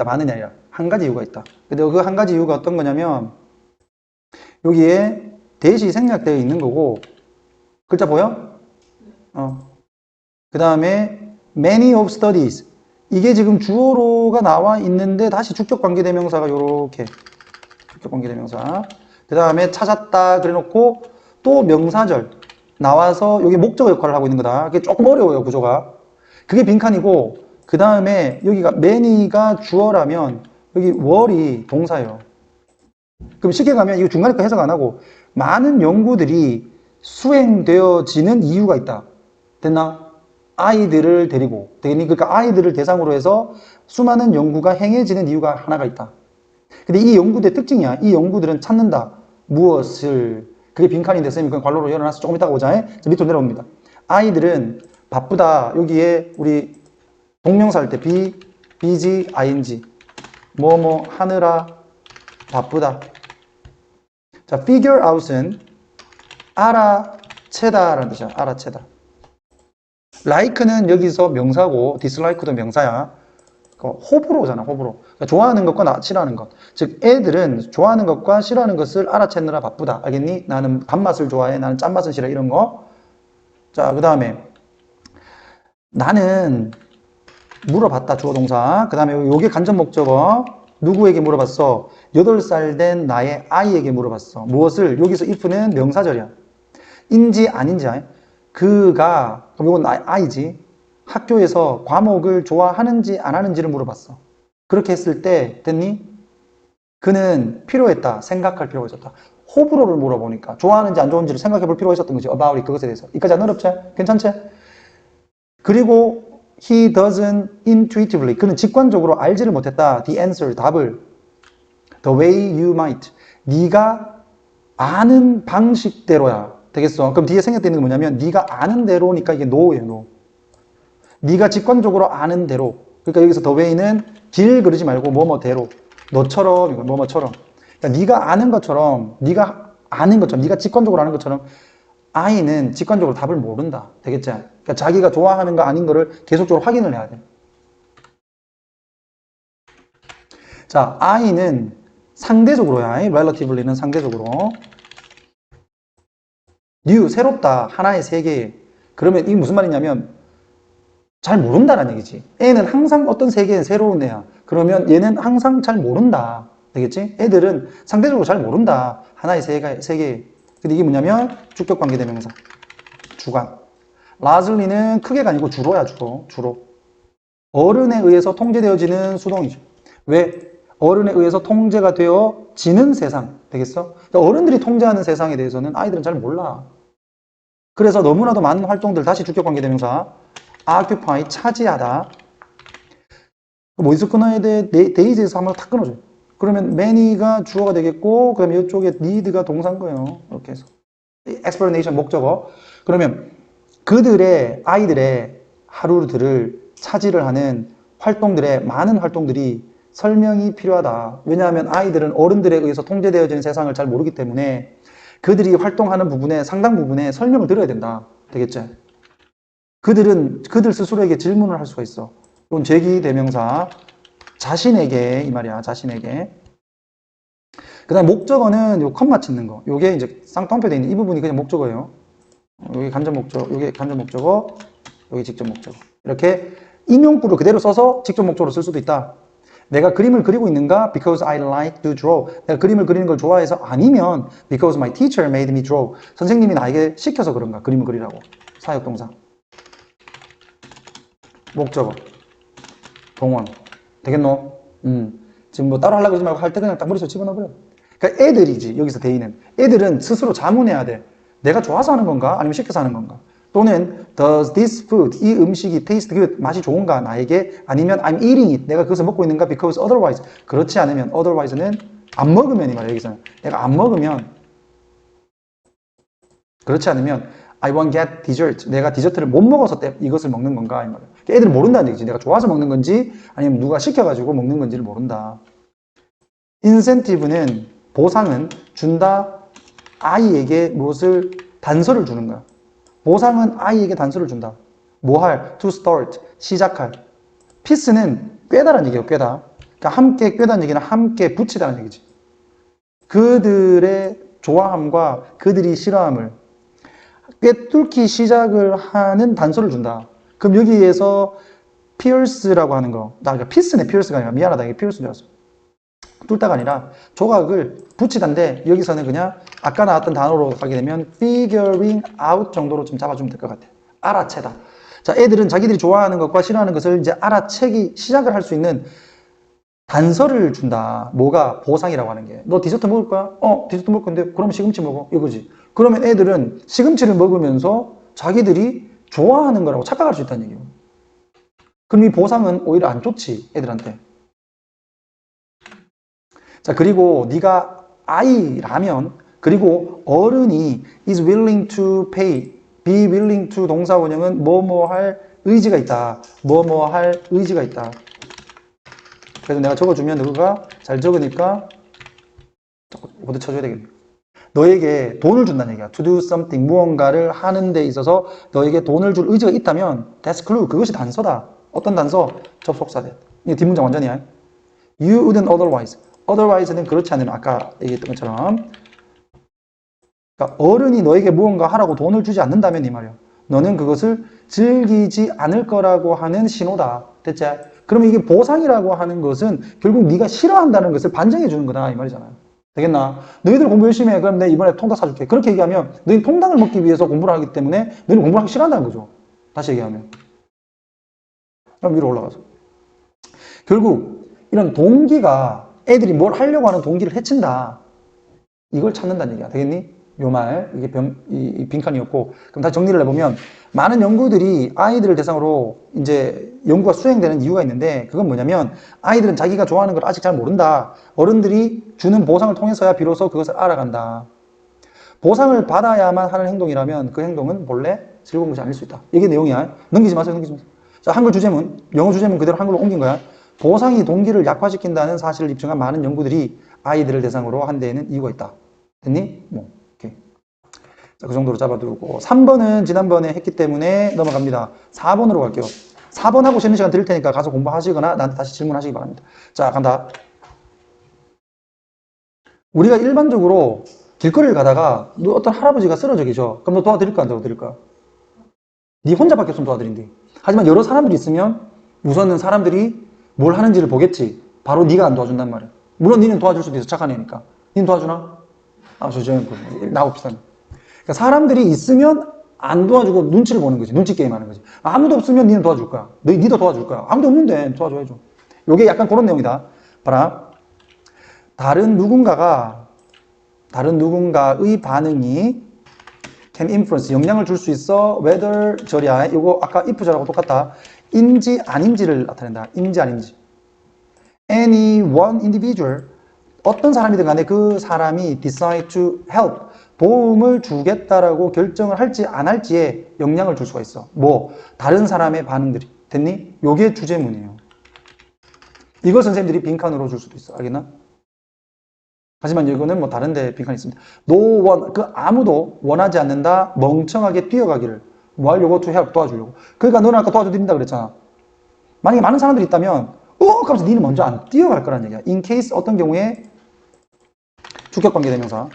많으냐 아니라 한 가지 이유가 있다. 근데 그 한 가지 이유가 어떤 거냐면 여기에 대시 생략되어 있는 거고 글자 보여? 그 다음에 many of studies 이게 지금 주어로가 나와 있는데 다시 주격관계대명사가 요렇게 주격관계대명사 그 다음에 찾았다 그래놓고 또 명사절 나와서 여기 목적어 역할을 하고 있는 거다. 그게 조금 어려워요 구조가. 그게 빈칸이고 그 다음에 여기가 many가 주어라면 여기 were이 동사예요. 그럼 쉽게 가면 이거 중간에 거 해석 안 하고 많은 연구들이 수행되어지는 이유가 있다. 됐나? 아이들을 데리고 되겠니? 그러니까 아이들을 대상으로 해서 수많은 연구가 행해지는 이유가 하나가 있다. 근데 이 연구들의 특징이야. 이 연구들은 찾는다. 무엇을 그게 빈칸인데 쌤이 그냥 괄호로 열어놔서 조금 이따가 오자. 밑으로 내려옵니다. 아이들은 바쁘다. 여기에 우리 동명사 할 때 be, busy, ing 뭐뭐 하느라 바쁘다. 자, figure out은 알아채다라는 뜻이야. 알아채다. like는 여기서 명사고 dislike도 명사야. 호불호잖아, 호불호. 그러니까 좋아하는 것과 싫어하는 것. 즉, 애들은 좋아하는 것과 싫어하는 것을 알아채느라 바쁘다. 알겠니? 나는 단맛을 좋아해. 나는 짠맛은 싫어. 이런 거. 자, 그 다음에 나는 물어봤다. 주어 동사. 그 다음에 요게 간접 목적어. 누구에게 물어봤어? 8살 된 나의 아이에게 물어봤어. 무엇을? 여기서 if는 명사절이야. 인지 아닌지 그가 그럼 이건 아이지. 학교에서 과목을 좋아하는지 안 하는지를 물어봤어. 그렇게 했을 때 됐니? 그는 필요했다. 생각할 필요가 있었다. 호불호를 물어보니까 좋아하는지 안 좋아하는지를 생각해 볼 필요가 있었던 거지. about it, 그것에 대해서. 이까지 안 어렵지? 괜찮지? 그리고 he doesn't intuitively 그는 직관적으로 알지를 못했다. the answer, 답을 the way you might 네가 아는 방식대로야. 되겠어? 그럼 뒤에 생략되는 게 뭐냐면 네가 아는 대로니까 이게 no예요. no. 네가 직관적으로 아는 대로. 그러니까 여기서 the way는 길 그러지 말고 뭐뭐대로. 너처럼 이거 뭐뭐처럼. 그러니까 네가 아는 것처럼 네가 아는 것처럼 네가 직관적으로 아는 것처럼 아이는 직관적으로 답을 모른다. 되겠지? 그러니까 자기가 좋아하는 거 아닌 거를 계속적으로 확인을 해야 돼. 자, 아이는 상대적으로야. relativelly는 상대적으로. new, 새롭다. 하나의 세계. 그러면 이게 무슨 말이냐면 잘 모른다라는 얘기지. 애는 항상 어떤 세계엔 새로운 애야. 그러면 얘는 항상 잘 모른다. 되겠지? 애들은 상대적으로 잘 모른다. 하나의 세계. 근데 이게 뭐냐면 주격관계대명사. 주관. largely는 크게가 아니고 주로야, 주로. 어른에 의해서 통제되어지는 수동이죠. 왜? 어른에 의해서 통제가 되어지는 세상. 되겠어? 그러니까 어른들이 통제하는 세상에 대해서는 아이들은 잘 몰라. 그래서 너무나도 많은 활동들, 다시 주격관계대명사. occupy, 차지하다. 뭐 어디서 끊어야 돼? 데이지에서 한번 탁 끊어줘. 그러면 many가 주어가 되겠고, 그 다음에 이쪽에 need가 동사인 거예요. 이렇게 해서. explanation, 목적어. 그러면 그들의, 아이들의 하루들을 차지를 하는 활동들의, 많은 활동들이 설명이 필요하다. 왜냐하면 아이들은 어른들에 의해서 통제되어지는 세상을 잘 모르기 때문에 그들이 활동하는 부분에, 상당 부분에 설명을 들어야 된다. 되겠죠? 그들 스스로에게 질문을 할 수가 있어. 이건 제기대명사. 자신에게, 이 말이야, 자신에게. 그 다음에 목적어는 요 컴마 짓는 거. 요게 이제 쌍따옴표 돼 있는 이 부분이 그냥 목적어예요. 요게 간접 목적어, 요게 간접 목적어, 요게 직접 목적어. 이렇게 인용구를 그대로 써서 직접 목적어로 쓸 수도 있다. 내가 그림을 그리고 있는가? Because I like to draw. 내가 그림을 그리는 걸 좋아해서 아니면 Because my teacher made me draw. 선생님이 나에게 시켜서 그런가? 그림을 그리라고. 사역동사. 목적어. 동원. 되겠노? 지금 뭐 따로 하려고 그러지 말고 할 때 그냥 딱 머릿속에 집어넣어버려. 그러니까 애들이지, 여기서 대의는. 애들은 스스로 자문해야 돼. 내가 좋아서 하는 건가? 아니면 시켜서 하는 건가? 또는 Does this food, 이 음식이 taste good, 맛이 좋은가? 나에게? 아니면 I'm eating it, 내가 그것을 먹고 있는가? Because otherwise, 그렇지 않으면 otherwise는 안 먹으면 이 말이야, 여기서는. 내가 안 먹으면 그렇지 않으면 I won't get dessert, 내가 디저트를 못 먹어서 이것을 먹는 건가? 이 말이야. 애들은 모른다는 얘기지. 내가 좋아서 먹는 건지 아니면 누가 시켜가지고 먹는 건지를 모른다. incentive는 보상은 준다. 아이에게 무엇을 단서를 주는 거야. 보상은 아이에게 단서를 준다. 뭐 할? to start, 시작할. 피스는 꿰다라는 얘기예요. 꿰다. 그러니까 함께 꿰다는 얘기는 함께 붙이다는 얘기지. 그들의 좋아함과 그들이 싫어함을 꿰뚫기 시작을 하는 단서를 준다. 그럼 여기에서 피어스라고 하는 거, 나 그러니까 피스네, 피어스가 아니라 미안하다, 이게 피어스인 줄 알았어. 뚫다가 아니라 조각을 붙이다인데 여기서는 그냥 아까 나왔던 단어로 가게 되면 figuring out 정도로 좀 잡아주면 될 것 같아. 알아채다. 자, 애들은 자기들이 좋아하는 것과 싫어하는 것을 이제 알아채기 시작을 할 수 있는 단서를 준다. 뭐가? 보상이라고 하는 게. 너 디저트 먹을 거야? 디저트 먹을 건데 그럼 시금치 먹어. 이거지. 그러면 애들은 시금치를 먹으면서 자기들이 좋아하는 거라고 착각할 수 있다는 얘기예요. 그럼 이 보상은 오히려 안 좋지, 애들한테. 자, 그리고 네가 아이라면, 그리고 어른이 is willing to pay, be willing to 동사원형은 뭐뭐 할 의지가 있다. 뭐뭐 할 의지가 있다. 그래서 내가 적어주면 너가 잘 적으니까 모두 쳐줘야 되겠네. 너에게 돈을 준다는 얘기야. to do something, 무언가를 하는 데 있어서 너에게 돈을 줄 의지가 있다면 that's clue, 그것이 단서다. 어떤 단서? 접속사대. 이게 뒷문장 완전이야. You wouldn't otherwise. otherwise는 그렇지 않으면 아까 얘기했던 것처럼, 그러니까 어른이 너에게 무언가 하라고 돈을 주지 않는다면 이 말이야. 너는 그것을 즐기지 않을 거라고 하는 신호다. 됐지? 그러면 이게 보상이라고 하는 것은 결국 네가 싫어한다는 것을 반증해 주는 거다 이 말이잖아. 되겠나? 너희들 공부 열심히 해. 그럼 내가 이번에 통닭 사줄게. 그렇게 얘기하면 너희 통닭을 먹기 위해서 공부를 하기 때문에 너희는 공부를 하기 싫어한다는 거죠. 다시 얘기하면. 그럼 위로 올라가서. 결국 이런 동기가 애들이 뭘 하려고 하는 동기를 해친다. 이걸 찾는다는 얘기야. 되겠니? 요 말, 이게 이 빈칸이었고. 그럼 다시 정리를 해보면, 많은 연구들이 아이들을 대상으로 이제 연구가 수행되는 이유가 있는데, 그건 뭐냐면, 아이들은 자기가 좋아하는 걸 아직 잘 모른다. 어른들이 주는 보상을 통해서야 비로소 그것을 알아간다. 보상을 받아야만 하는 행동이라면 그 행동은 본래 즐거운 것이 아닐 수 있다. 이게 내용이야. 넘기지 마세요, 넘기지 마세요. 자, 한글 주제문, 영어 주제문 그대로 한글로 옮긴 거야. 보상이 동기를 약화시킨다는 사실을 입증한 많은 연구들이 아이들을 대상으로 한 데에는 이유가 있다. 됐니? 뭐, 오케이. 자, 그 정도로 잡아두고. 3번은 지난번에 했기 때문에 넘어갑니다. 4번으로 갈게요. 4번하고 쉬는 시간 드릴 테니까 가서 공부하시거나 나한테 다시 질문하시기 바랍니다. 자, 간다. 우리가 일반적으로 길거리를 가다가 어떤 할아버지가 쓰러져 계셔. 그럼 너 도와드릴까, 안 도와드릴까? 네 혼자밖에 없으면 도와드린대. 하지만 여러 사람들이 있으면 우선은 사람들이 뭘 하는지를 보겠지. 바로 네가 안 도와준단 말이야. 물론 니는 도와줄 수도 있어. 착한 애니까. 니는 도와주나? 나하고 비슷한. 그러니까 사람들이 있으면 안 도와주고 눈치를 보는 거지. 눈치 게임 하는 거지. 아무도 없으면 니는 도와줄 거야. 니도 도와줄 거야. 아무도 없는데 도와줘야죠. 요게 약간 그런 내용이다. 봐라. 다른 누군가의 반응이 can influence, 영향을 줄 수 있어. whether 절이야. 이거 아까 if 절하고 똑같다. 인지 아닌지를 나타낸다. 인지 아닌지. Any one individual, 어떤 사람이든 간에 그 사람이 decide to help, 도움을 주겠다라고 결정을 할지 안 할지에 영향을 줄 수가 있어. 뭐? 다른 사람의 반응들이. 됐니? 요게 주제문이에요. 이거 선생님들이 빈칸으로 줄 수도 있어. 알겠나? 하지만 이거는 뭐 다른데 빈칸이 있습니다. No one, 그 아무도 원하지 않는다. 멍청하게 뛰어가기를. 뭐 하려고? To help, 도와주려고. 그러니까 너는 아까 도와줘드린다 그랬잖아. 만약에 많은 사람들이 있다면 하면서 니는 먼저 안 뛰어갈 거란 얘기야. In case 어떤 경우에 주격관계대명사.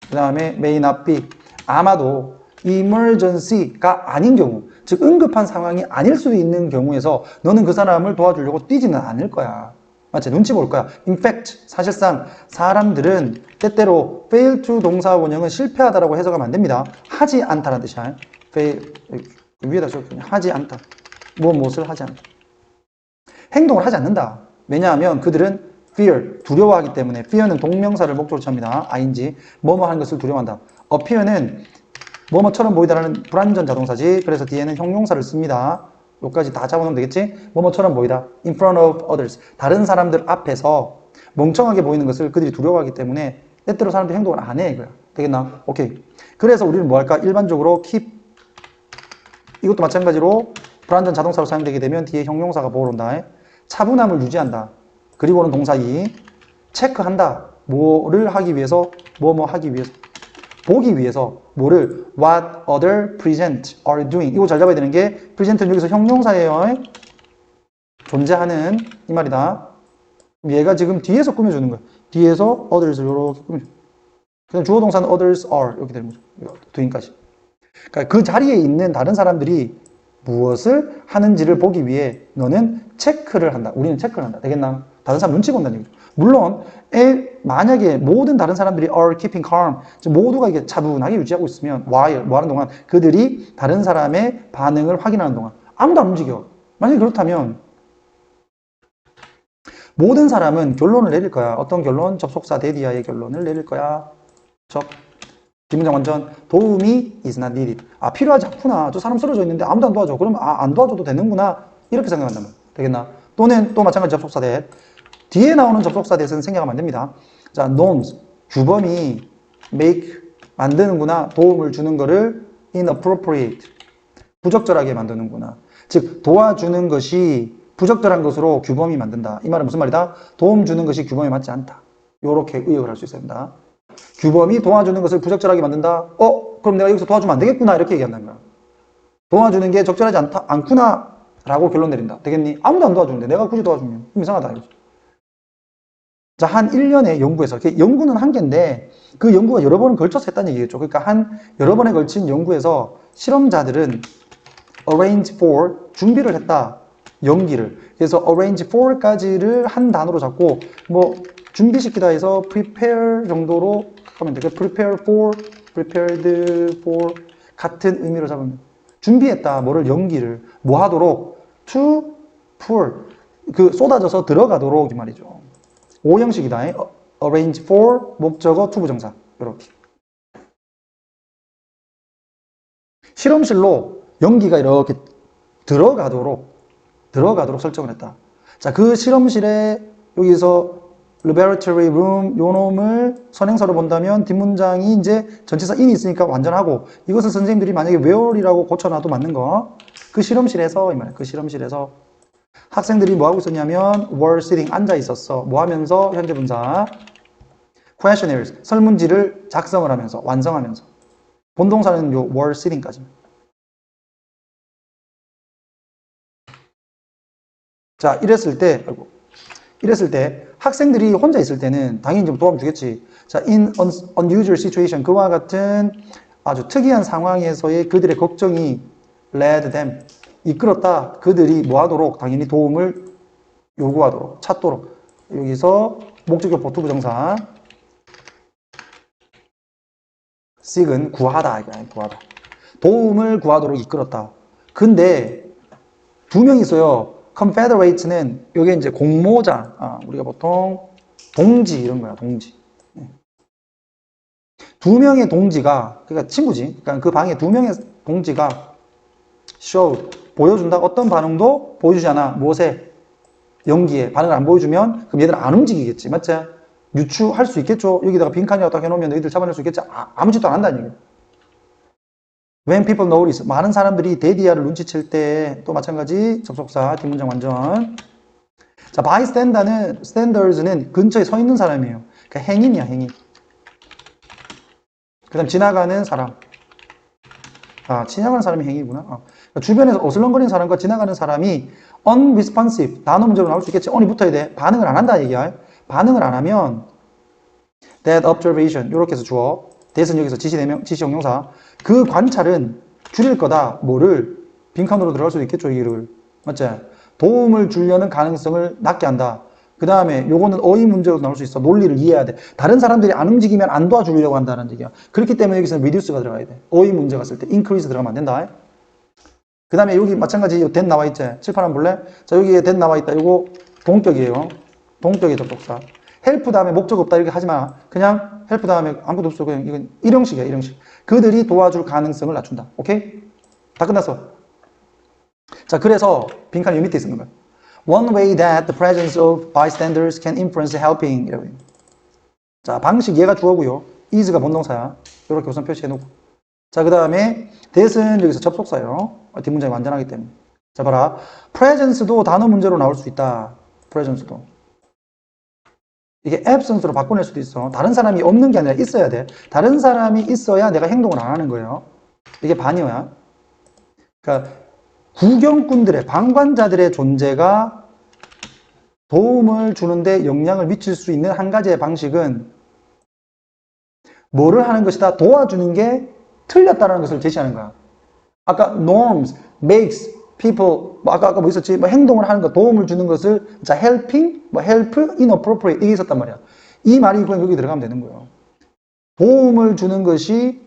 그 다음에 may not be, 아마도 emergency가 아닌 경우, 즉 응급한 상황이 아닐 수도 있는 경우에서 너는 그 사람을 도와주려고 뛰지는 않을 거야. 맞지? 눈치 볼 거야. In fact, 사실상 사람들은 때때로 fail to 동사 원형은 실패하다라고 해석하면 안 됩니다. 하지 않다라는 뜻이야. fail, 위에다 적었거든요. 하지 않다. 무엇을 하지 않다. 행동을 하지 않는다. 왜냐하면 그들은 fear, 두려워하기 때문에. fear는 동명사를 목적으로 취합니다. ing, 뭐뭐 하는 것을 두려워한다. appear는 뭐뭐처럼 보이다라는 불완전 자동사지. 그래서 뒤에는 형용사를 씁니다. 여기까지 다 잡아놓으면 되겠지? 뭐뭐처럼 보이다. in front of others. 다른 사람들 앞에서 멍청하게 보이는 것을 그들이 두려워하기 때문에 때때로 사람들이 행동을 안 해. 이거야. 되겠나? 오케이. 그래서 우리는 뭐 할까? 일반적으로 keep, 이것도 마찬가지로 불완전 자동사로 사용되게 되면 뒤에 형용사가 보호로 온다. 차분함을 유지한다. 그리고는 동사 2. 체크한다. 뭐를 하기 위해서? 뭐뭐 하기 위해서. 보기 위해서. 뭐를? What other present are doing. 이거 잘 잡아야 되는 게 present는 여기서 형용사예요. 존재하는 이 말이다. 얘가 지금 뒤에서 꾸며주는 거야. 뒤에서 others 이렇게 꾸며줘. 그냥 주어 동사는 others are 이렇게 되는 거죠. 도인까지. 그러니까 그 자리에 있는 다른 사람들이 무엇을 하는지를 보기 위해 너는 체크를 한다. 우리는 체크를 한다. 되겠나? 다른 사람 눈치 본다는 얘기죠. 물론 만약에 모든 다른 사람들이 are keeping calm, 모두가 이게 차분하게 유지하고 있으면 while 뭐 하는 동안 그들이 다른 사람의 반응을 확인하는 동안 아무도 안 움직여. 만약에 그렇다면 모든 사람은 결론을 내릴 거야. 어떤 결론? 접속사 데디아의 결론을 내릴 거야. 뒷문장 완전 도움이 is not needed. 아, 필요하지 않구나. 저 사람 쓰러져 있는데 아무도 안 도와줘. 그러면 안 도와줘도 되는구나. 이렇게 생각한다면 되겠나? 또는 또 마찬가지 접속사 that. 뒤에 나오는 접속사 that은 생략하면 안 됩니다. 자, norms, 규범이 make, 만드는구나. 도움을 주는 거를 inappropriate, 부적절하게 만드는구나. 즉, 도와주는 것이 부적절한 것으로 규범이 만든다. 이 말은 무슨 말이다? 도움 주는 것이 규범에 맞지 않다. 이렇게 의역을 할 수 있어야 된다. 규범이 도와주는 것을 부적절하게 만든다. 그럼 내가 여기서 도와주면 안 되겠구나. 이렇게 얘기한다는 거야. 도와주는 게 적절하지 않구나. 라고 결론 내린다. 되겠니? 아무도 안 도와주는데 내가 굳이 도와주면 좀 이상하다. 이거죠. 자, 한 1년의 연구에서, 연구는 한 개인데 그 연구가 여러 번을 걸쳐서 했다는 얘기겠죠. 그러니까 여러 번에 걸친 연구에서 실험자들은 arrange for, 준비를 했다. 연기를. 그래서 arrange for까지를 한 단어로 잡고, 준비시키다 해서 prepare 정도로 하면 돼. prepare for, prepared for 같은 의미로 잡으면 준비했다. 뭐를 연기를 뭐 하도록 to pour 쏟아져서 들어가도록 이 말이죠. 오형식이다. arrange for 목적어 to 부정사 이렇게. 실험실로 연기가 이렇게 들어가도록 설정을 했다. 자, 그 실험실에 여기서 laboratory room 요 놈을 선행사로 본다면 뒷문장이 이제 전치사 in이 있으니까 완전하고 이것을 선생님들이 만약에 where이라고 고쳐놔도 맞는 거. 그 실험실에서 이 말이야. 그 실험실에서 학생들이 뭐 하고 있었냐면 were sitting 앉아 있었어. 뭐 하면서 현재 분사 questionnaires 설문지를 작성을 하면서 완성하면서 본동사는 요 were sitting까지. 자, 이랬을 때 학생들이 혼자 있을 때는 당연히 좀 도움 주겠지. 자, in unusual situation 그와 같은 아주 특이한 상황에서의 그들의 걱정이 led them 이끌었다. 그들이 뭐 하도록 당연히 도움을 요구하도록 찾도록 여기서 목적격 보투 부정사 seek은 구하다 구하다. 도움을 구하도록 이끌었다. 근데 두 명 있어요. Confederates는 이게 이제 공모자, 우리가 보통 동지 이런 거야, 동지. 두 명의 동지가, 그러니까 친구지. 그러니까 그 방에 두 명의 동지가 showed, 보여준다. 어떤 반응도 보여주지 않아. 무엇에? 연기에. 반응을 안 보여주면 그럼 얘들은 안 움직이겠지. 맞지? 유추할 수 있겠죠. 여기다가 빈칸이라고 딱 해놓으면 너희들 잡아낼 수 있겠지. 아무 짓도 안 한다는 얘기야. When people notice, 많은 사람들이 데디아를 눈치챌 때 또 마찬가지 접속사 뒷문장 완전. 자, bystanders는 근처에 서 있는 사람이에요. 그러니까 행인이야, 행인. 그 다음 지나가는 사람. 지나가는 사람이 행인이구나. 그러니까 주변에서 어슬렁거리는 사람과 지나가는 사람이 unresponsive, 단어 문제로 나올 수 있겠지. on이 붙어야 돼. 반응을 안 한다 얘기야. 반응을 안 하면 that observation, 이렇게 해서 주어. that은 여기서 지시 형용사. 그 관찰은 줄일 거다. 뭐를? 빈칸으로 들어갈 수도 있겠죠, 이를. 맞지? 도움을 주려는 가능성을 낮게 한다. 그 다음에 요거는 어휘 문제로 나올 수 있어. 논리를 이해해야 돼. 다른 사람들이 안 움직이면 안 도와주려고 한다는 얘기야. 그렇기 때문에 여기서는 reduce가 들어가야 돼. 어휘 문제가 있을 때 increase 들어가면 안 된다. 그 다음에 여기 마찬가지 that 나와 있지? 칠판 한번 볼래? 자, 여기에 that 나와 있다. 요거 동격이에요. 동격의 접속사. help 다음에 목적 없다 이렇게 하지 마. 그냥 help 다음에 아무것도 없어. 그냥 이건 일형식이야, 일형식. 그들이 도와줄 가능성을 낮춘다. 오케이? 다 끝났어. 자, 그래서 빈칸 요 밑에 있는 거야. One way that the presence of bystanders can influence helping. 이라고. 자, 방식 얘가 주어고요. is가 본동사야. 이렇게 우선 표시해 놓고. 자, 그 다음에 that은 여기서 접속사예요. 뒷문장이 완전하기 때문에. 자, 봐라. presence도 단어 문제로 나올 수 있다. presence도. 이게 absence로 바꿔낼 수도 있어. 다른 사람이 없는 게 아니라 있어야 돼. 다른 사람이 있어야 내가 행동을 안 하는 거예요. 이게 반이어야. 그러니까 구경꾼들의, 방관자들의 존재가 도움을 주는데 영향을 미칠 수 있는 한 가지의 방식은 뭐를 하는 것이다? 도와주는 게 틀렸다는 것을 제시하는 거야. 아까 norms, makes, people, 아까 뭐 있었지? 뭐 행동을 하는 것, 도움을 주는 것을 자 helping, 뭐 help, inappropriate 이게 있었단 말이야. 이 말이 그냥 여기 들어가면 되는 거예요. 도움을 주는 것이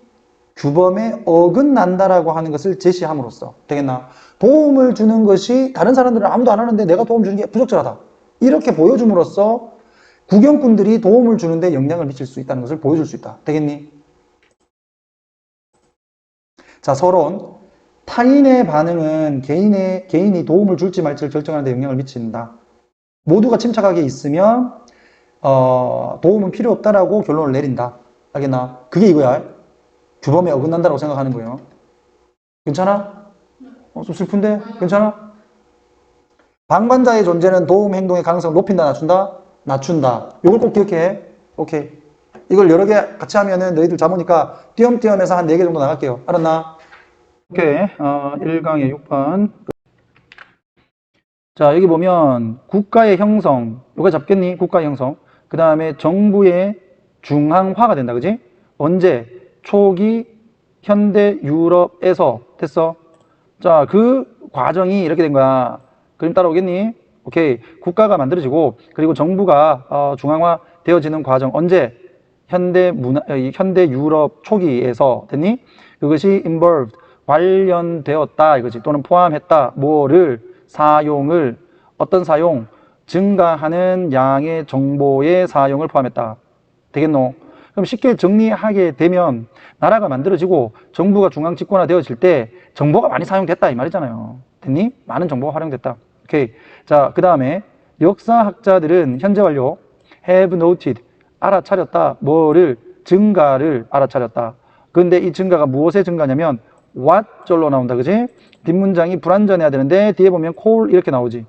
규범에 어긋난다라고 하는 것을 제시함으로써 되겠나? 도움을 주는 것이 다른 사람들은 아무도 안 하는데 내가 도움 주는 게 부적절하다. 이렇게 보여줌으로써 구경꾼들이 도움을 주는데 영향을 미칠 수 있다는 것을 보여줄 수 있다. 되겠니? 자, 서론. 타인의 반응은 개인이 도움을 줄지 말지를 결정하는 데 영향을 미친다. 모두가 침착하게 있으면 도움은 필요 없다라고 결론을 내린다. 알겠나? 그게 이거야. 규범에 어긋난다고 생각하는 거예요. 괜찮아? 좀 슬픈데? 괜찮아? 방관자의 존재는 도움 행동의 가능성을 높인다, 낮춘다? 낮춘다. 이걸 꼭 기억해. 오케이. 이걸 여러 개 같이 하면은 너희들 잡으니까 띄엄띄엄해서 한 4개 정도 나갈게요. 알았나? 오케이. 1강의 6번. 자, 여기 보면 국가의 형성. 이거 잡겠니? 국가의 형성. 그 다음에 정부의 중앙화가 된다. 그지? 언제? 초기 현대 유럽에서. 됐어? 자, 그 과정이 이렇게 된 거야. 그림 따라오겠니? 오케이. 국가가 만들어지고, 그리고 정부가 중앙화 되어지는 과정. 언제? 현대 유럽 초기에서. 됐니? 그것이 involved. 관련되었다. 이거지. 또는 포함했다. 뭐를? 사용을. 어떤 사용? 증가하는 양의 정보의 사용을 포함했다. 되겠노? 그럼 쉽게 정리하게 되면 나라가 만들어지고 정부가 중앙 집권화 되어질 때 정보가 많이 사용됐다 이 말이잖아요. 됐니? 많은 정보가 활용됐다. 오케이. 자, 그 다음에 역사학자들은 현재 완료 have noted 알아차렸다. 뭐를? 증가를 알아차렸다. 근데 이 증가가 무엇의 증가냐면 what 절로 나온다. 그지? 뒷문장이 불완전해야 되는데 뒤에 보면 call 이렇게 나오지.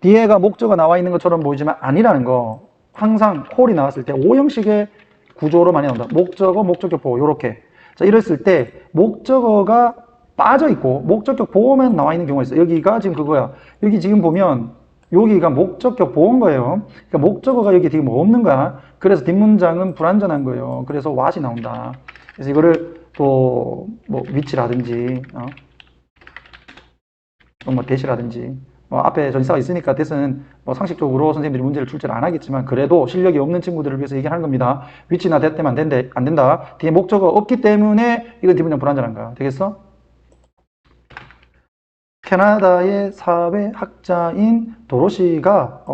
뒤에가 목적어 나와 있는 것처럼 보이지만 아니라는 거. 항상 call이 나왔을 때 O형식의 구조로 많이 나온다. 목적어, 목적격 보호 요렇게. 자, 이랬을 때 목적어가 빠져 있고 목적격 보호만 나와 있는 경우가 있어. 여기가 지금 그거야. 여기 지금 보면 여기가 목적격 보호인 거예요. 그러니까 목적어가 여기 지금 없는 거야. 그래서 뒷문장은 불완전한 거예요. 그래서 what이 나온다. 그래서 이거를 또 뭐 위치라든지 뭐 대시라든지 앞에 전치사가 있으니까 대스는 뭐 상식적으로 선생님들이 문제를 출제를 안 하겠지만 그래도 실력이 없는 친구들을 위해서 얘기하는 겁니다. 위치나 대때만 안 된다. 뒤에 목적어 없기 때문에 이건 뒷문장 불완전한 거야. 되겠어? 캐나다의 사회학자인 도로시가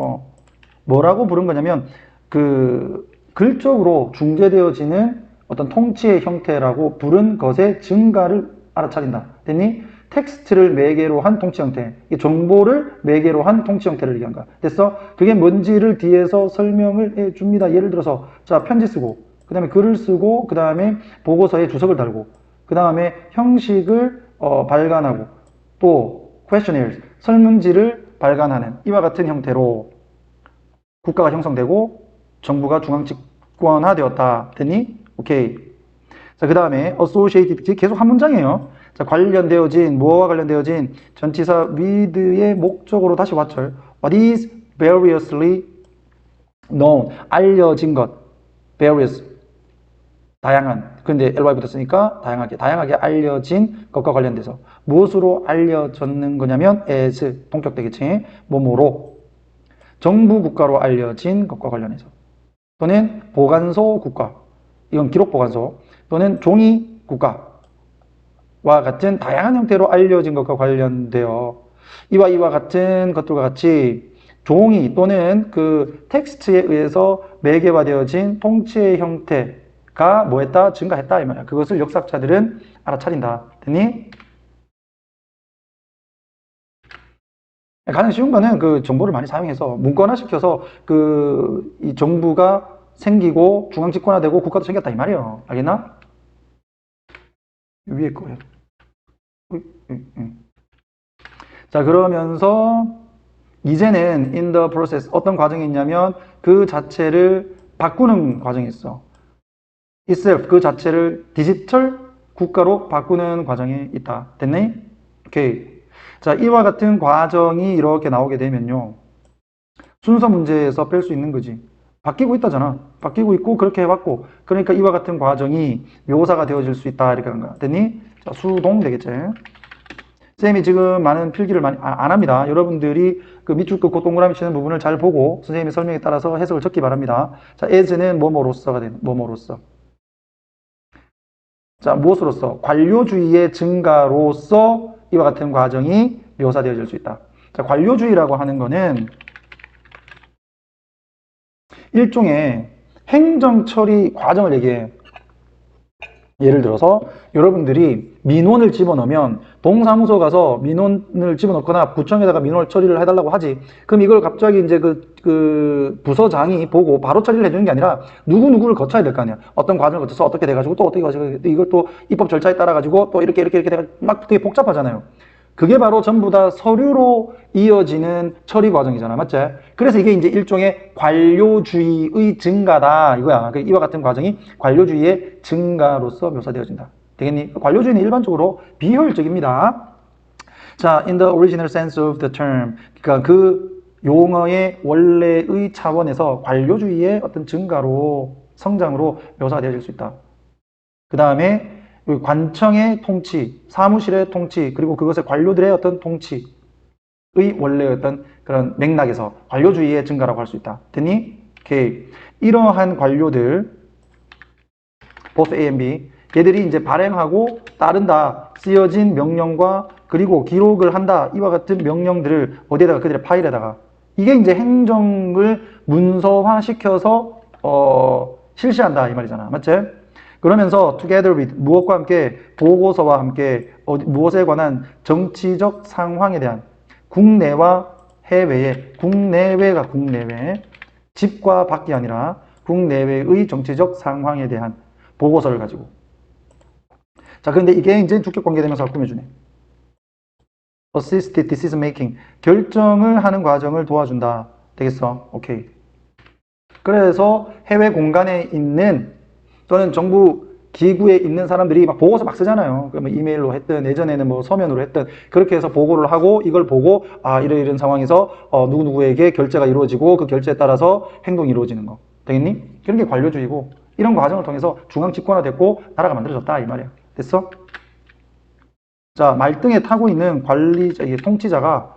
뭐라고 부른 거냐면 그 글적으로 중재되어지는 어떤 통치의 형태라고 부른 것의 증가를 알아차린다. 됐니? 텍스트를 매개로 한 통치 형태, 정보를 매개로 한 통치 형태를 얘기한 거야. 됐어? 그게 뭔지를 뒤에서 설명을 해줍니다. 예를 들어서 자 편지 쓰고, 그 다음에 글을 쓰고, 그 다음에 보고서에 주석을 달고, 그 다음에 형식을 발간하고, 또 questionnaires, 설문지를 발간하는 이와 같은 형태로 국가가 형성되고 정부가 중앙 집권화되었다. 됐니? 오케이. 자, 그 다음에 associated, 계속 한 문장이에요. 자, 관련되어진, 뭐와 관련되어진 전치사 with의 목적으로 다시 watcher. What is variously known? 알려진 것. various. 다양한. 근데 ly 붙었으니까 다양하게 알려진 것과 관련돼서. 무엇으로 알려졌는 거냐면 as, 동격되겠지. 뭐뭐로. 정부 국가로 알려진 것과 관련해서. 또는 보관소 국가. 이건 기록 보관소. 또는 종이 국가. 와 같은 다양한 형태로 알려진 것과 관련되어 이와 같은 것들과 같이 종이 또는 그 텍스트에 의해서 매개화되어진 통치의 형태가 뭐했다? 증가했다 이 말이야. 그것을 역사학자들은 알아차린다. 됐니? 가장 쉬운 거는 그 정보를 많이 사용해서 문건화 시켜서 이 정부가 생기고 중앙 집권화되고 국가도 생겼다 이 말이에요. 알겠나? 위에 거예요. 자, 그러면서 이제는 in the process 어떤 과정이 있냐면 그 자체를 바꾸는 과정이 있어. itself 그 자체를 디지털 국가로 바꾸는 과정이 있다. 됐니? 오케이. 자, 이와 같은 과정이 이렇게 나오게 되면요. 순서 문제에서 뺄 수 있는 거지. 바뀌고 있다잖아. 바뀌고 있고 그렇게 해왔고 그러니까 이와 같은 과정이 묘사가 되어질 수 있다 이렇게 하는 거야. 됐니? 자, 수동 되겠지. 쌤이 지금 많은 필기를 많이 안 합니다. 여러분들이 그 밑줄 긋고 동그라미 치는 부분을 잘 보고 선생님의 설명에 따라서 해석을 적기 바랍니다. 자, as는 뭐뭐로서가 되는 뭐뭐로서. 자, 무엇으로서? 관료주의의 증가로서 이와 같은 과정이 묘사되어질 수 있다. 자, 관료주의라고 하는 거는 일종의 행정 처리 과정을 얘기해. 예를 들어서 여러분들이 민원을 집어넣으면 동사무소 가서 민원을 집어넣거나 구청에다가 민원 처리를 해달라고 하지. 그럼 이걸 갑자기 이제 그 부서장이 보고 바로 처리를 해주는 게 아니라 누구누구를 거쳐야 될 거 아니야. 어떤 과정을 거쳐서 어떻게 돼가지고 또 어떻게 가지고 이걸 또 입법 절차에 따라가지고 또 이렇게 돼가 막 되게 복잡하잖아요. 그게 바로 전부 다 서류로 이어지는 처리 과정이잖아. 맞지? 그래서 이게 이제 일종의 관료주의의 증가다. 이거야. 이와 같은 과정이 관료주의의 증가로서 묘사되어진다. 되겠니? 관료주의는 일반적으로 비효율적입니다. 자, in the original sense of the term. 그러니까 그 용어의 원래의 차원에서 관료주의의 어떤 증가로, 성장으로 묘사되어질 수 있다. 그 다음에 관청의 통치, 사무실의 통치, 그리고 그것의 관료들의 어떤 통치의 원래의 어떤 그런 맥락에서 관료주의의 증가라고 할 수 있다. 됐니? 오케이. 이러한 관료들, both A and B, 얘들이 이제 발행하고 따른다, 쓰여진 명령과 그리고 기록을 한다, 이와 같은 명령들을 어디에다가 그들의 파일에다가 이게 이제 행정을 문서화 시켜서 실시한다 이 말이잖아. 맞지? 그러면서 together with 무엇과 함께 보고서와 함께 무엇에 관한 정치적 상황에 대한 국내와 해외의 국내외가 국내외 집과 밖이 아니라 국내외의 정치적 상황에 대한 보고서를 가지고 자 근데 이게 이제 주격 관계되면서 꾸며주네. assist decision making 결정을 하는 과정을 도와준다. 되겠어? 오케이. 그래서 해외 공간에 있는 또는 정부 기구에 있는 사람들이 막 보고서 막 쓰잖아요. 그러면 이메일로 했든 예전에는 뭐 서면으로 했든 그렇게 해서 보고를 하고 이걸 보고 아 이런 상황에서 누구누구에게 결제가 이루어지고 그 결제에 따라서 행동이 이루어지는 거. 되겠니? 그런 게 관료주의고 이런 과정을 통해서 중앙 집권화됐고 나라가 만들어졌다 이 말이야. 됐어? 자 말등에 타고 있는 관리자, 통치자가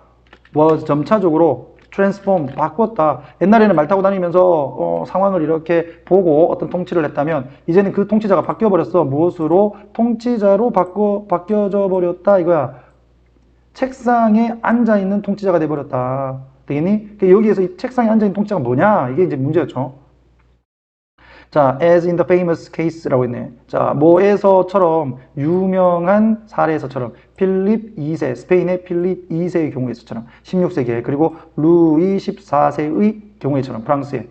뭐 점차적으로 트랜스폼 바꿨다. 옛날에는 말 타고 다니면서 상황을 이렇게 보고 어떤 통치를 했다면 이제는 그 통치자가 바뀌어 버렸어. 무엇으로? 통치자로 바뀌어져 버렸다 이거야. 책상에 앉아 있는 통치자가 돼 버렸다. 되겠니? 여기에서 이 책상에 앉아 있는 통치자가 뭐냐? 이게 이제 문제였죠. 자, as in the famous case라고 했네. 자, 뭐에서처럼 유명한 사례에서처럼 필립 2세, 스페인의 필립 2세의 경우에서처럼 16세기에 그리고 루이 14세의 경우에처럼 프랑스에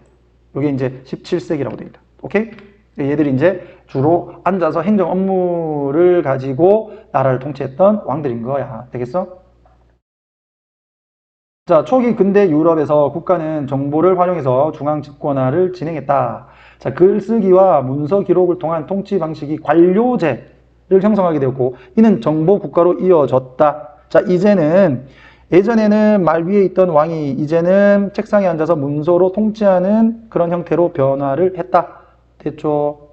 이게 이제 17세기라고 되어 있다. 오케이? 얘들이 이제 주로 앉아서 행정 업무를 가지고 나라를 통치했던 왕들인 거야. 되겠어? 자, 초기 근대 유럽에서 국가는 정보를 활용해서 중앙 집권화를 진행했다. 자, 글쓰기와 문서 기록을 통한 통치 방식이 관료제를 형성하게 되었고, 이는 정보 국가로 이어졌다. 자, 이제는 예전에는 말 위에 있던 왕이 이제는 책상에 앉아서 문서로 통치하는 그런 형태로 변화를 했다. 됐죠?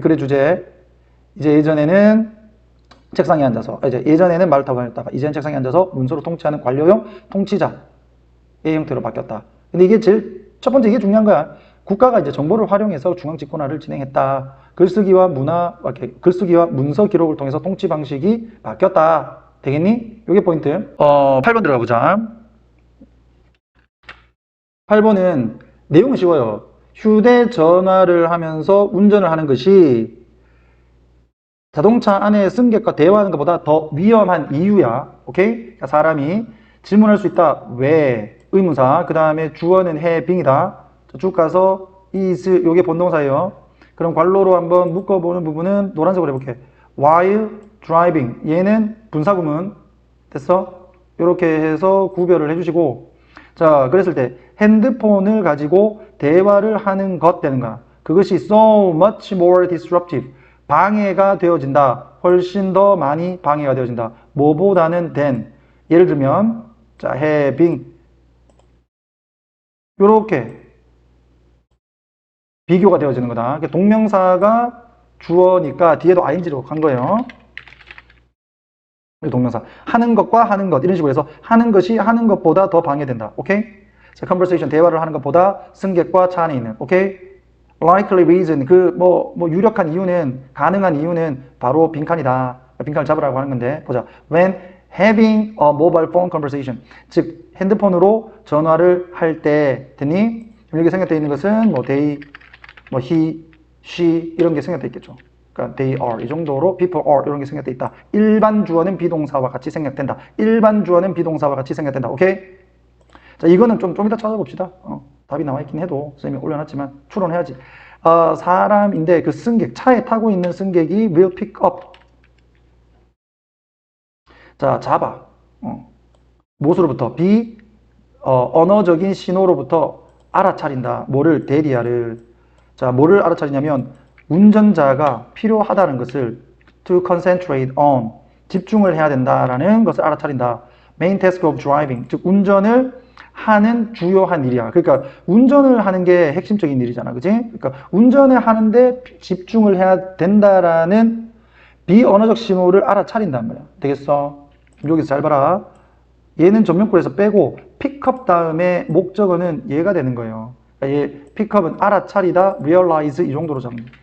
그래 주제. 이제 예전에는 책상에 앉아서 예전에는 말을 타고 다녔다가 이제는 책상에 앉아서 문서로 통치하는 관료용 통치자의 형태로 바뀌었다. 근데 이게 제일 첫 번째 이게 중요한 거야. 국가가 이제 정보를 활용해서 중앙 집권화를 진행했다. 글쓰기와 글쓰기와 문서 기록을 통해서 통치 방식이 바뀌었다. 되겠니? 이게 포인트. 8번 들어가 보자. 8번은 내용은 쉬워요. 휴대전화를 하면서 운전을 하는 것이 자동차 안에 승객과 대화하는 것보다 더 위험한 이유야. 오케이? 그러니까 사람이 질문할 수 있다. 왜? 의문사. 그 다음에 주어는 해, 빙이다. 쭉 가서 is, 요게 본동사예요. 그럼 관로로 한번 묶어보는 부분은 노란색으로 해볼게. while driving. 얘는 분사구문. 됐어? 이렇게 해서 구별을 해주시고. 자, 그랬을 때 핸드폰을 가지고 대화를 하는 것 되는 거야. 그것이 so much more disruptive. 방해가 되어진다. 훨씬 더 많이 방해가 되어진다. 뭐보다는 than. 예를 들면 자, having 요렇게 비교가 되어지는 거다. 동명사가 주어니까 뒤에도 ing로 간 거예요. 동명사. 하는 것과 하는 것. 이런 식으로 해서 하는 것이 하는 것보다 더 방해된다. 오케이? 자, conversation. 대화를 하는 것보다 승객과 차 안에 있는. 오케이? likely reason. 유력한 이유는, 가능한 이유는 바로 빈칸이다. 빈칸을 잡으라고 하는 건데. 보자. When having a mobile phone conversation. 즉, 핸드폰으로 전화를 할 때, 됐니? 여기 생략되어 있는 것은 they, he, she 이런 게 생략되어 있겠죠. 그러니까 they are 이 정도로 people are 이런 게 생략되어 있다. 일반 주어는 비동사와 같이 생략된다. 일반 주어는 비동사와 같이 생략된다. 오케이? 자, 이거는 좀 이따 찾아봅시다. 답이 나와 있긴 해도 선생님이 올려놨지만 추론해야지. 사람인데 그 승객, 차에 타고 있는 승객이 will pick up. 자, 잡아. 무엇으로부터? 언어적인 신호로부터 알아차린다. 뭐를? 데리아를. 자, 뭐를 알아차리냐면 운전자가 필요하다는 것을 to concentrate on, 집중을 해야 된다라는 것을 알아차린다. main task of driving, 즉 운전을 하는 주요한 일이야. 그러니까 운전을 하는 게 핵심적인 일이잖아. 그지? 그러니까 운전을 하는데 집중을 해야 된다라는 비언어적 신호를 알아차린단 말이야. 되겠어? 여기서 잘 봐라. 얘는 전면구에서 빼고 픽업 다음에 목적어는 얘가 되는 거예요. 그러니까 얘 픽업은 알아차리다, realize 이 정도로 잡는 거예요.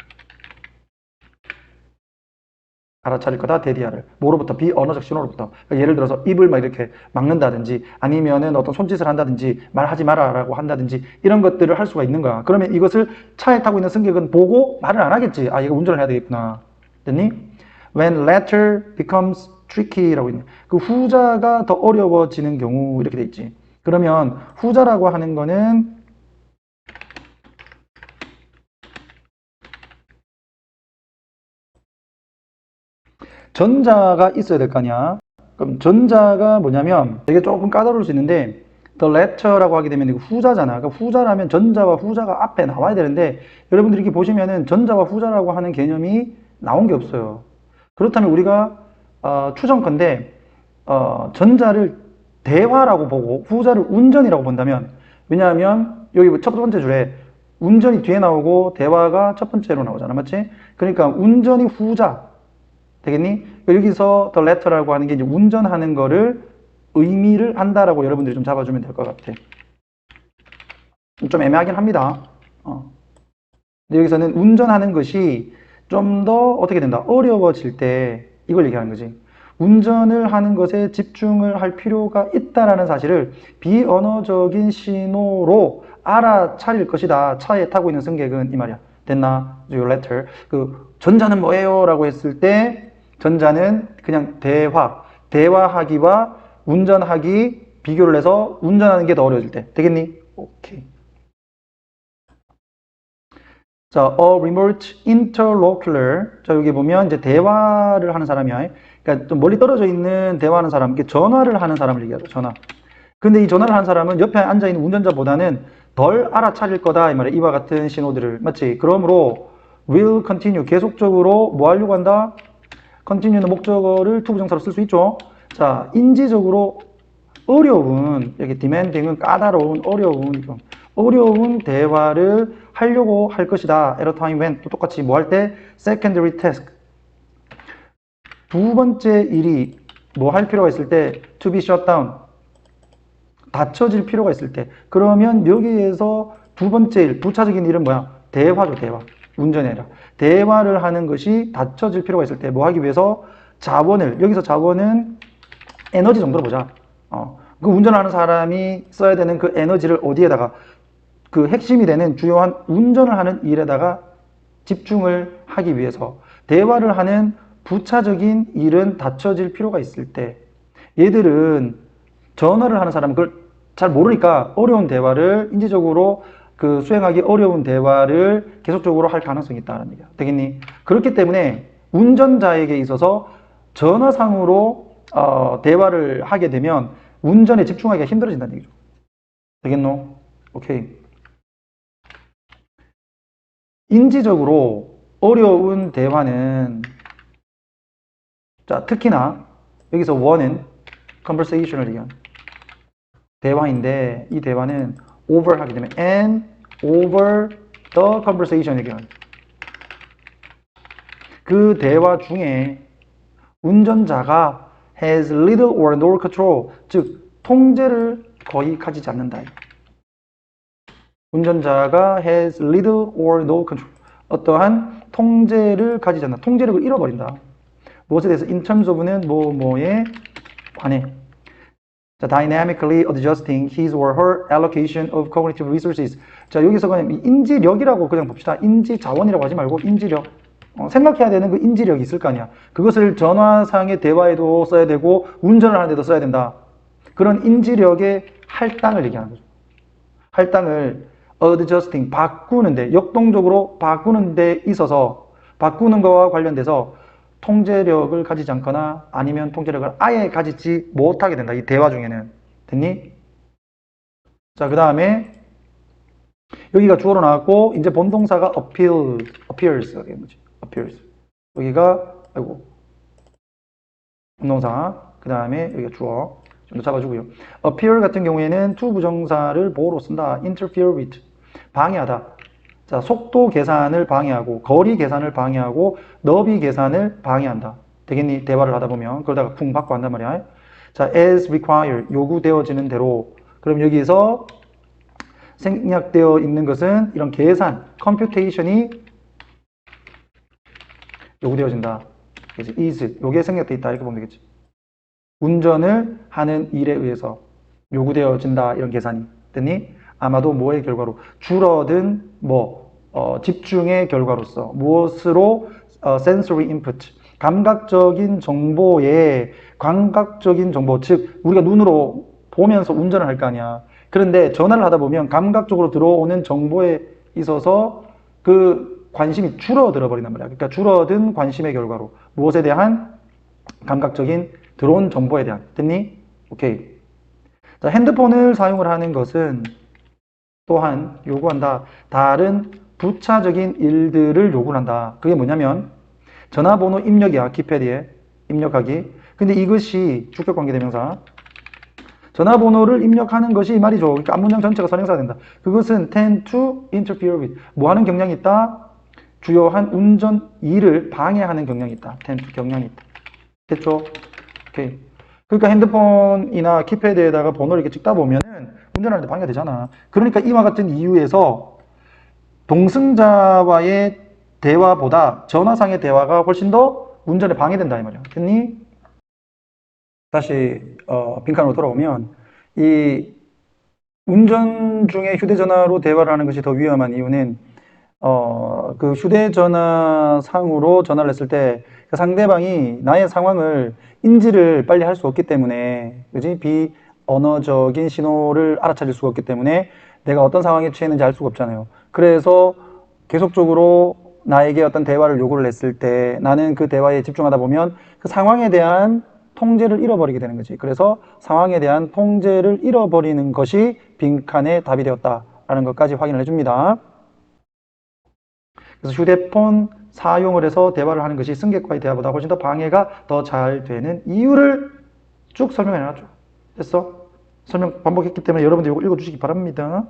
알아차릴 거다, 데디아를. 뭐로부터? 비언어적 신호로부터. 그러니까 예를 들어서 입을 막 이렇게 막는다든지 아니면은 어떤 손짓을 한다든지 말하지 마라라고 한다든지 이런 것들을 할 수가 있는 거야. 그러면 이것을 차에 타고 있는 승객은 보고 말을 안 하겠지. 아, 얘가 운전을 해야 되겠구나. 됐니? When latter becomes tricky라고 있네. 그 후자가 더 어려워지는 경우 이렇게 돼 있지. 그러면 후자라고 하는 거는 전자가 있어야 될 거 아니야. 그럼 전자가 뭐냐면 이게 조금 까다로울 수 있는데 the letter라고 하게 되면 이거 후자잖아. 그러니까 후자라면 전자와 후자가 앞에 나와야 되는데 여러분들이 이렇게 보시면은 전자와 후자라고 하는 개념이 나온 게 없어요. 그렇다면 우리가 추정컨대 전자를 대화라고 보고 후자를 운전이라고 본다면, 왜냐하면 여기 첫 번째 줄에 운전이 뒤에 나오고 대화가 첫 번째로 나오잖아. 맞지? 그러니까 운전이 후자 되겠니? 여기서 the letter라고 하는 게 이제 운전하는 거를 의미를 한다라고 여러분들이 좀 잡아주면 될 것 같아. 좀 애매하긴 합니다. 근데 여기서는 운전하는 것이 좀 더 어떻게 된다? 어려워질 때 이걸 얘기하는 거지. 운전을 하는 것에 집중을 할 필요가 있다라는 사실을 비언어적인 신호로 알아차릴 것이다. 차에 타고 있는 승객은 이 말이야. 됐나? Your letter. 그 전자는 뭐예요? 라고 했을 때 전자는 그냥 대화하기와 운전하기 비교를 해서 운전하는 게 더 어려워질 때. 되겠니? 오케이. 자, a remote interlocutor. 자, 여기 보면 이제 대화를 하는 사람이야. 그러니까 좀 멀리 떨어져 있는 대화하는 사람, 이렇게 전화를 하는 사람을 얘기하죠. 전화. 근데 이 전화를 하는 사람은 옆에 앉아 있는 운전자보다는 덜 알아차릴 거다 이 말이야. 이와 같은 신호들을. 맞지? 그러므로 will continue, 계속적으로 뭐 하려고 한다? continue는 목적어를 to 부정사로 쓸 수 있죠. 자, 인지적으로 어려운, 여기 demanding은 까다로운, 어려운 대화를 하려고 할 것이다. at a time when, 또 똑같이 뭐 할 때? secondary task. 두 번째 일이 뭐 할 필요가 있을 때? to be shut down. 닫혀질 필요가 있을 때. 그러면 여기에서 두 번째 일, 부차적인 일은 뭐야? 대화죠, 대화. 운전이 아니라. 대화를 하는 것이 닫혀질 필요가 있을 때 뭐 하기 위해서? 자원을, 여기서 자원은 에너지 정도로 보자. 그 운전하는 사람이 써야 되는 그 에너지를 어디에다가? 그 핵심이 되는 주요한 운전을 하는 일에다가 집중을 하기 위해서 대화를 하는 부차적인 일은 닫혀질 필요가 있을 때, 얘들은 전화를 하는 사람은 그걸 잘 모르니까 어려운 대화를 인지적으로 그 수행하기 어려운 대화를 계속적으로 할 가능성이 있다는 얘기야. 되겠니? 그렇기 때문에 운전자에게 있어서 전화상으로 대화를 하게 되면 운전에 집중하기가 힘들어진다는 얘기죠. 되겠노? 오케이. 인지적으로 어려운 대화는, 자, 특히나 여기서 원은 conversation을 얘기한 대화인데, 이 대화는 over 하게 되면 and over the conversation 얘기하는 그 대화 중에 운전자가 has little or no control, 즉 통제를 거의 가지지 않는다. 운전자가 has little or no control, 어떠한 통제를 가지지 않는다. 통제력을 잃어버린다. 무엇에 대해서 in terms of는 뭐뭐에 관해. 자, dynamically adjusting his or her allocation of cognitive resources. 자, 여기서 그냥 인지력이라고 그냥 봅시다. 인지 자원이라고 하지 말고 인지력. 생각해야 되는 그 인지력이 있을 거 아니야. 그것을 전화상의 대화에도 써야 되고 운전을 하는데도 써야 된다. 그런 인지력의 할당을 얘기하는 거죠. 할당을 adjusting, 바꾸는데, 역동적으로 바꾸는 데 있어서, 바꾸는 거와 관련돼서 통제력을 가지지 않거나 아니면 통제력을 아예 가지지 못하게 된다. 이 대화 중에는. 됐니? 자, 그 다음에 여기가 주어로 나왔고 이제 본동사가 appears가 되는 거지. appears. 여기가 아이고 본동사. 그 다음에 여기가 주어. 좀 더 잡아주고요. appear 같은 경우에는 to 부정사를 보호로 쓴다. interfere with. 방해하다. 자, 속도 계산을 방해하고 거리 계산을 방해하고 너비 계산을 방해한다. 되겠니? 대화를 하다 보면 그러다가 쿵 받고 한단 말이야. 자, as required, 요구되어지는 대로. 그럼 여기서 생략되어 있는 것은 이런 계산, computation이 요구되어진다. 그래서 is, 요게 생략되어 있다. 이렇게 보면 되겠지. 운전을 하는 일에 의해서 요구되어진다. 이런 계산이. 됐니? 아마도 뭐의 결과로? 줄어든 집중의 결과로서 무엇으로? sensory input. 감각적인 정보에 감각적인 정보, 즉 우리가 눈으로 보면서 운전을 할 거 아니야. 그런데 전화를 하다 보면 감각적으로 들어오는 정보에 있어서 그 관심이 줄어들어 버린단 말이야. 그러니까 줄어든 관심의 결과로 무엇에 대한? 감각적인 들어온 정보에 대한. 됐니? 오케이. 자, 핸드폰을 사용을 하는 것은 또한 요구한다. 다른 부차적인 일들을 요구한다. 그게 뭐냐면 전화번호 입력이야. 키패드에 입력하기. 근데 이것이 주격관계대명사. 전화번호를 입력하는 것이 이 말이죠. 그러니까 앞문장 전체가 선행사가 된다. 그것은 tend to interfere with. 뭐 하는 경향이 있다? 주요한 운전 일을 방해하는 경향이 있다. tend to 경향이 있다. 됐죠? 오케이. 그러니까 핸드폰이나 키패드에다가 번호를 이렇게 찍다 보면은 운전하는데 방해가 되잖아. 그러니까 이와 같은 이유에서 동승자와의 대화보다 전화상의 대화가 훨씬 더 운전에 방해된다 이 말이야. 됐니? 다시 빈칸으로 돌아오면 이 운전 중에 휴대전화로 대화를 하는 것이 더 위험한 이유는 그 휴대전화 상으로 전화를 했을 때 그 상대방이 나의 상황을 인지를 빨리 할 수 없기 때문에, 그지? 비언어적인 신호를 알아차릴 수가 없기 때문에 내가 어떤 상황에 취했는지 알 수가 없잖아요. 그래서 계속적으로 나에게 어떤 대화를 요구를 했을 때 나는 그 대화에 집중하다 보면 그 상황에 대한 통제를 잃어버리게 되는 거지. 그래서 상황에 대한 통제를 잃어버리는 것이 빈칸의 답이 되었다라는 것까지 확인을 해줍니다. 그래서 휴대폰 사용을 해서 대화를 하는 것이 승객과의 대화보다 훨씬 더 방해가 더 잘 되는 이유를 쭉 설명해 놨죠. 됐어? 설명 반복했기 때문에 여러분들 이거 읽어주시기 바랍니다.